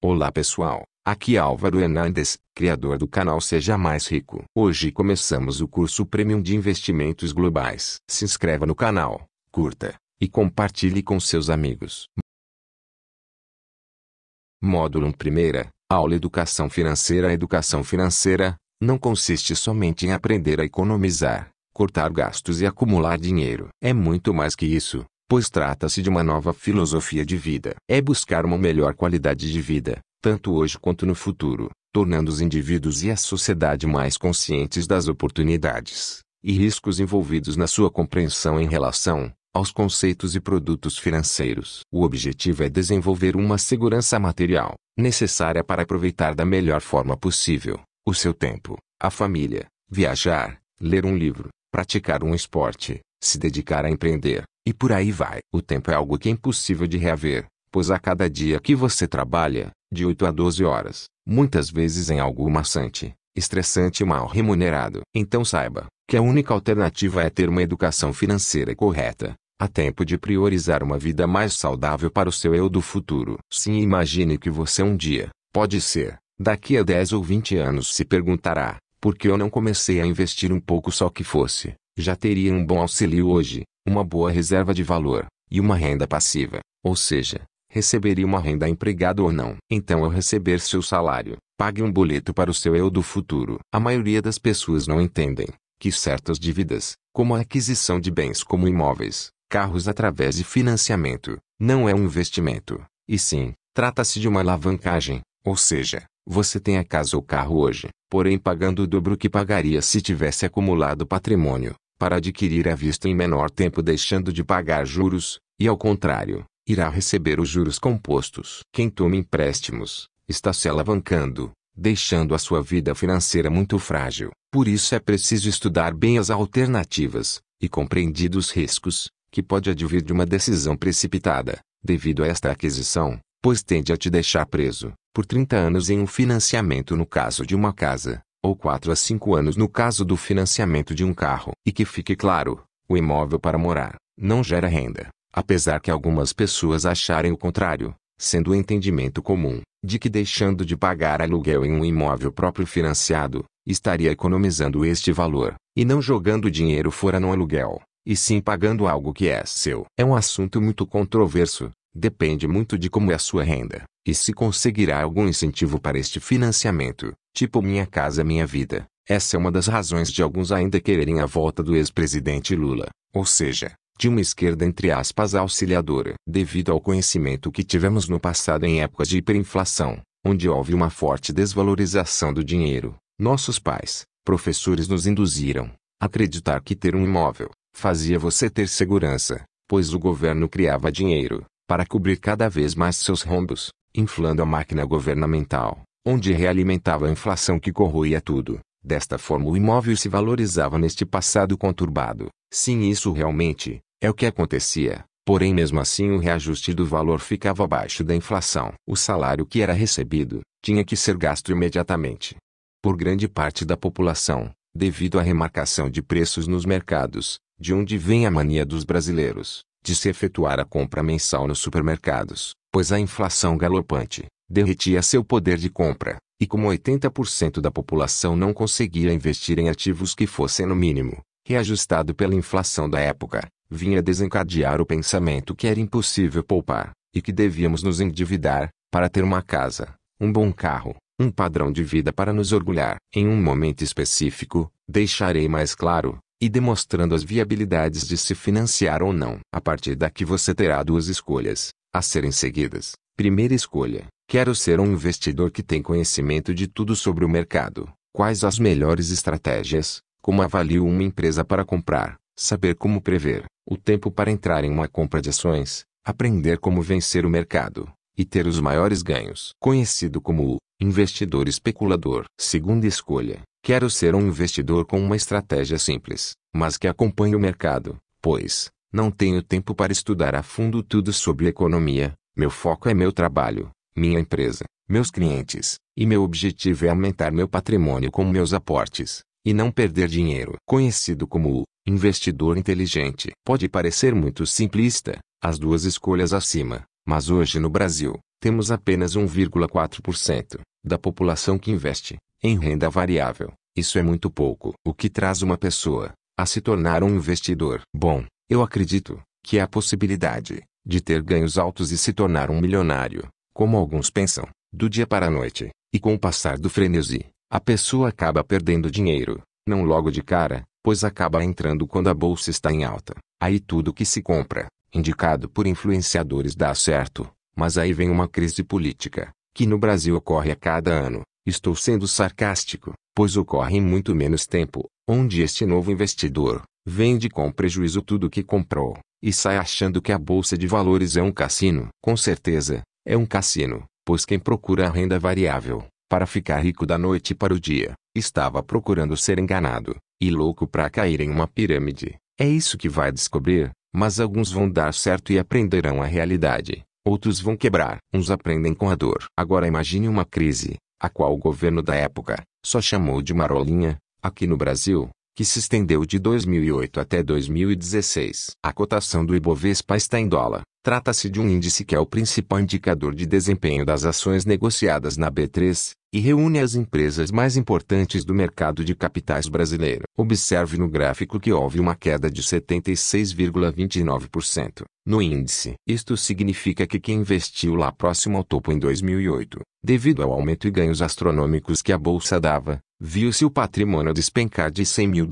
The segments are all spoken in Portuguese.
Olá pessoal, aqui é Álvaro Hernandes, criador do canal Seja Mais Rico. Hoje começamos o curso Premium de Investimentos Globais. Se inscreva no canal, curta e compartilhe com seus amigos. Módulo 1. Primeira aula: Educação Financeira. A educação financeira não consiste somente em aprender a economizar, cortar gastos e acumular dinheiro. É muito mais que isso, pois trata-se de uma nova filosofia de vida. É buscar uma melhor qualidade de vida, tanto hoje quanto no futuro, tornando os indivíduos e a sociedade mais conscientes das oportunidades e riscos envolvidos na sua compreensão em relação aos conceitos e produtos financeiros. O objetivo é desenvolver uma segurança material, necessária para aproveitar da melhor forma possível o seu tempo, a família, viajar, ler um livro, praticar um esporte, se dedicar a empreender, e por aí vai. O tempo é algo que é impossível de reaver, pois a cada dia que você trabalha, de 8 a 12 horas, muitas vezes em algo maçante, estressante e mal remunerado. Então saiba que a única alternativa é ter uma educação financeira correta, a tempo de priorizar uma vida mais saudável para o seu eu do futuro. Sim, imagine que você um dia, pode ser, daqui a 10 ou 20 anos, se perguntará: por que eu não comecei a investir um pouco só que fosse? Já teria um bom auxílio hoje, uma boa reserva de valor, e uma renda passiva, ou seja, receberia uma renda empregado ou não. Então, ao receber seu salário, pague um boleto para o seu eu do futuro. A maioria das pessoas não entendem que certas dívidas, como a aquisição de bens como imóveis, carros através de financiamento, não é um investimento, e sim, trata-se de uma alavancagem, ou seja, você tem a casa ou carro hoje, porém pagando o dobro que pagaria se tivesse acumulado patrimônio, para adquirir à vista em menor tempo, deixando de pagar juros, e ao contrário, irá receber os juros compostos. Quem toma empréstimos, está se alavancando, deixando a sua vida financeira muito frágil. Por isso é preciso estudar bem as alternativas, e compreender os riscos, que pode advir de uma decisão precipitada, devido a esta aquisição, pois tende a te deixar preso, por 30 anos em um financiamento no caso de uma casa, ou 4 a 5 anos no caso do financiamento de um carro. E que fique claro, o imóvel para morar, não gera renda, apesar que algumas pessoas acharem o contrário, sendo o entendimento comum, de que deixando de pagar aluguel em um imóvel próprio financiado, estaria economizando este valor, e não jogando dinheiro fora no aluguel, e sim pagando algo que é seu. É um assunto muito controverso, depende muito de como é a sua renda, e se conseguirá algum incentivo para este financiamento, tipo Minha Casa Minha Vida. Essa é uma das razões de alguns ainda quererem a volta do ex-presidente Lula, ou seja, de uma esquerda entre aspas auxiliadora. Devido ao conhecimento que tivemos no passado em épocas de hiperinflação, onde houve uma forte desvalorização do dinheiro, nossos pais, professores nos induziram a acreditar que ter um imóvel fazia você ter segurança, pois o governo criava dinheiro para cobrir cada vez mais seus rombos, inflando a máquina governamental, onde realimentava a inflação que corroía tudo. Desta forma o imóvel se valorizava neste passado conturbado. Sim, isso realmente é o que acontecia, porém mesmo assim o reajuste do valor ficava abaixo da inflação. O salário que era recebido tinha que ser gasto imediatamente por grande parte da população, devido à remarcação de preços nos mercados, de onde vem a mania dos brasileiros de se efetuar a compra mensal nos supermercados, pois a inflação galopante derretia seu poder de compra, e como 80% da população não conseguia investir em ativos que fossem no mínimo reajustado pela inflação da época, vinha desencadear o pensamento que era impossível poupar, e que devíamos nos endividar para ter uma casa, um bom carro, um padrão de vida para nos orgulhar. Em um momento específico, deixarei mais claro, e demonstrando as viabilidades de se financiar ou não. A partir daqui você terá duas escolhas a serem seguidas. Primeira escolha: quero ser um investidor que tem conhecimento de tudo sobre o mercado. Quais as melhores estratégias? Como avalio uma empresa para comprar? Saber como prever o tempo para entrar em uma compra de ações? Aprender como vencer o mercado e ter os maiores ganhos. Conhecido como o investidor especulador. Segunda escolha: quero ser um investidor com uma estratégia simples, mas que acompanhe o mercado, pois não tenho tempo para estudar a fundo tudo sobre economia. Meu foco é meu trabalho, minha empresa, meus clientes, e meu objetivo é aumentar meu patrimônio com meus aportes, e não perder dinheiro. Conhecido como o investidor inteligente. Pode parecer muito simplista, as duas escolhas acima, mas hoje no Brasil, Temos apenas 1,4% da população que investe em renda variável. Isso é muito pouco. O que traz uma pessoa a se tornar um investidor? Bom, eu acredito que há a possibilidade de ter ganhos altos e se tornar um milionário, como alguns pensam, do dia para a noite. E com o passar do frenesi, a pessoa acaba perdendo dinheiro, não logo de cara, pois acaba entrando quando a bolsa está em alta. Aí tudo que se compra, indicado por influenciadores, dá certo. Mas aí vem uma crise política, que no Brasil ocorre a cada ano. Estou sendo sarcástico, pois ocorre em muito menos tempo, onde este novo investidor vende com prejuízo tudo que comprou, e sai achando que a bolsa de valores é um cassino. Com certeza, é um cassino, pois quem procura a renda variável, para ficar rico da noite para o dia, estava procurando ser enganado, e louco para cair em uma pirâmide. É isso que vai descobrir, mas alguns vão dar certo e aprenderão a realidade. Outros vão quebrar. Uns aprendem com a dor. Agora imagine uma crise, a qual o governo da época só chamou de marolinha, aqui no Brasil, que se estendeu de 2008 até 2016. A cotação do Ibovespa está em dólar. Trata-se de um índice que é o principal indicador de desempenho das ações negociadas na B3, e reúne as empresas mais importantes do mercado de capitais brasileiro. Observe no gráfico que houve uma queda de 76,29% no índice. Isto significa que quem investiu lá próximo ao topo em 2008, devido ao aumento e ganhos astronômicos que a bolsa dava, viu-se o patrimônio despencar de US$ 100 mil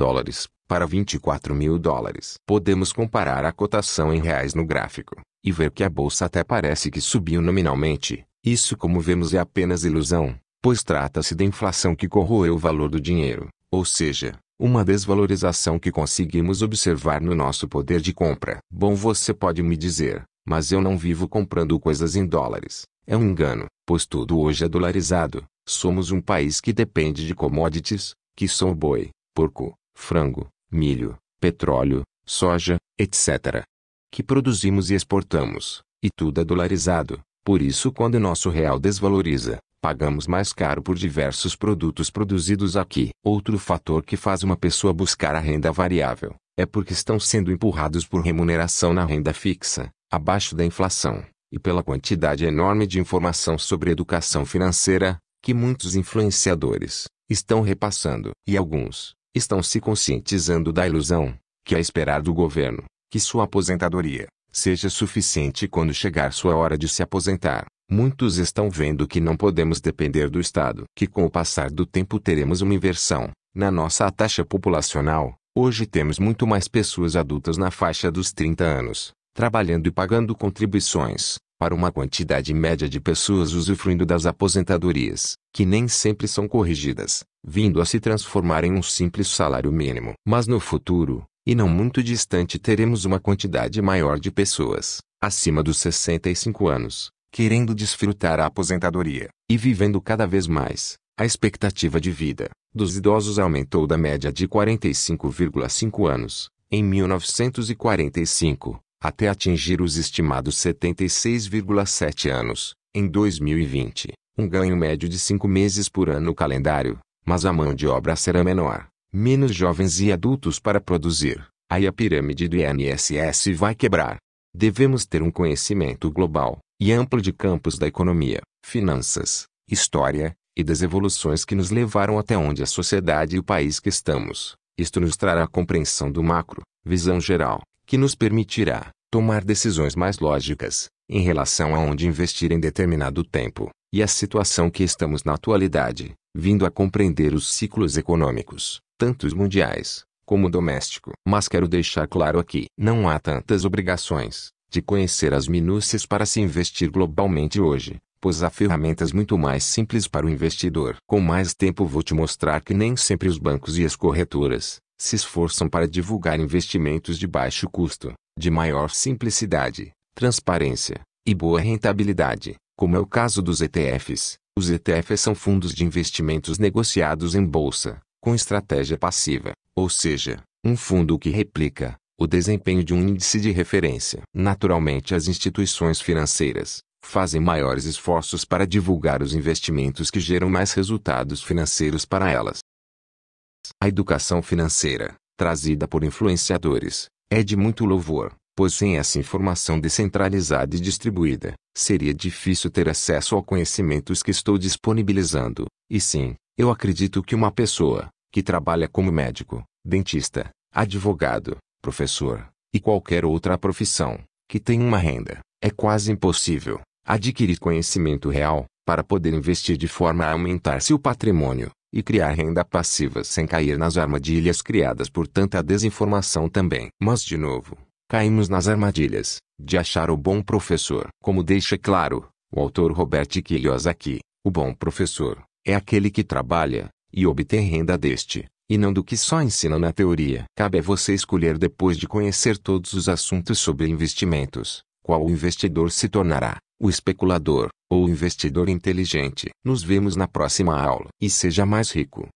para US$ 24 mil. Podemos comparar a cotação em reais no gráfico e ver que a bolsa até parece que subiu nominalmente. Isso, como vemos, é apenas ilusão, pois trata-se da inflação que corroeu o valor do dinheiro, ou seja, uma desvalorização que conseguimos observar no nosso poder de compra. Bom, você pode me dizer, mas eu não vivo comprando coisas em dólares. É um engano, pois tudo hoje é dolarizado. Somos um país que depende de commodities, que são boi, porco, frango, milho, petróleo, soja, etc., que produzimos e exportamos, e tudo é dolarizado. Por isso, quando nosso real desvaloriza, pagamos mais caro por diversos produtos produzidos aqui. Outro fator que faz uma pessoa buscar a renda variável é porque estão sendo empurrados por remuneração na renda fixa, abaixo da inflação, e pela quantidade enorme de informação sobre educação financeira que muitos influenciadores estão repassando. E alguns estão se conscientizando da ilusão que é esperar do governo que sua aposentadoria seja suficiente quando chegar sua hora de se aposentar. Muitos estão vendo que não podemos depender do Estado, que com o passar do tempo teremos uma inversão na nossa taxa populacional. Hoje temos muito mais pessoas adultas na faixa dos 30 anos, trabalhando e pagando contribuições, para uma quantidade média de pessoas usufruindo das aposentadorias, que nem sempre são corrigidas, vindo a se transformar em um simples salário mínimo. Mas no futuro, e não muito distante, teremos uma quantidade maior de pessoas, acima dos 65 anos, querendo desfrutar a aposentadoria, e vivendo cada vez mais. A expectativa de vida dos idosos aumentou da média de 45,5 anos, em 1945, até atingir os estimados 76,7 anos, em 2020, um ganho médio de 5 meses por ano no calendário, mas a mão de obra será menor, menos jovens e adultos para produzir, aí a pirâmide do INSS vai quebrar. Devemos ter um conhecimento global e amplo de campos da economia, finanças, história e das evoluções que nos levaram até onde a sociedade e o país que estamos. Isto nos trará a compreensão do macro, visão geral, que nos permitirá tomar decisões mais lógicas em relação a onde investir em determinado tempo, e a situação que estamos na atualidade, vindo a compreender os ciclos econômicos, tanto os mundiais como o doméstico. Mas quero deixar claro aqui, não há tantas obrigações de conhecer as minúcias para se investir globalmente hoje, pois há ferramentas muito mais simples para o investidor. Com mais tempo vou te mostrar que nem sempre os bancos e as corretoras se esforçam para divulgar investimentos de baixo custo, de maior simplicidade, transparência e boa rentabilidade, como é o caso dos ETFs. Os ETFs são fundos de investimentos negociados em bolsa, com estratégia passiva, ou seja, um fundo que replica o desempenho de um índice de referência. Naturalmente, as instituições financeiras fazem maiores esforços para divulgar os investimentos que geram mais resultados financeiros para elas. A educação financeira, trazida por influenciadores, é de muito louvor, pois sem essa informação descentralizada e distribuída, seria difícil ter acesso ao conhecimentos que estou disponibilizando. E sim, eu acredito que uma pessoa que trabalha como médico, dentista, advogado, professor e qualquer outra profissão que tem uma renda, é quase impossível adquirir conhecimento real para poder investir de forma a aumentar seu patrimônio e criar renda passiva sem cair nas armadilhas criadas por tanta desinformação também. Mas de novo, caímos nas armadilhas de achar o bom professor. Como deixa claro o autor Robert Kiyosaki, o bom professor é aquele que trabalha e obtém renda deste, e não do que só ensina na teoria. Cabe a você escolher, depois de conhecer todos os assuntos sobre investimentos, qual o investidor se tornará, o especulador ou o investidor inteligente. Nos vemos na próxima aula. E seja mais rico.